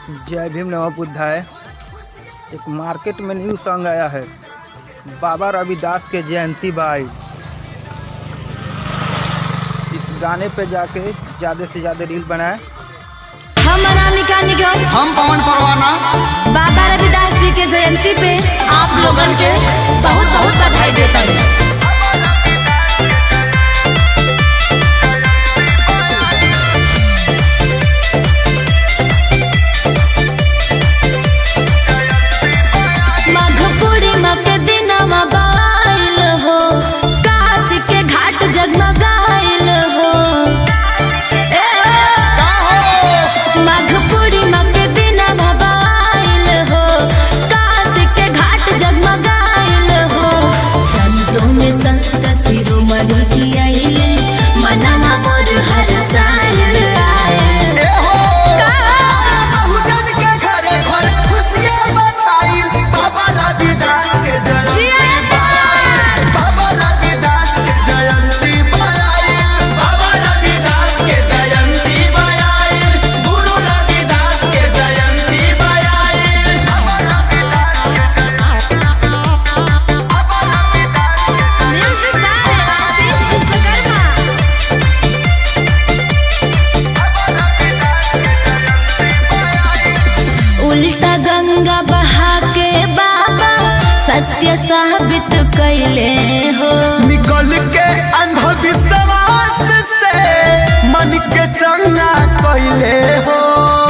जय भीम नमः बुद्धाय। एक मार्केट में न्यू सॉन्ग आया है, बाबा रविदास के जयंती भाई। इस गाने पे जाके ज़्यादा से ज़्यादा रील बनाए। हम अनामिका निगम, हम पवन परवाना बाबा रविदास जी के जयंती पे आप लोगन के बहुत बहुत बधाई देता है। सत्य साबित कैले हो, निकल के अंधविश्वास से मन के चंगा कैले हो।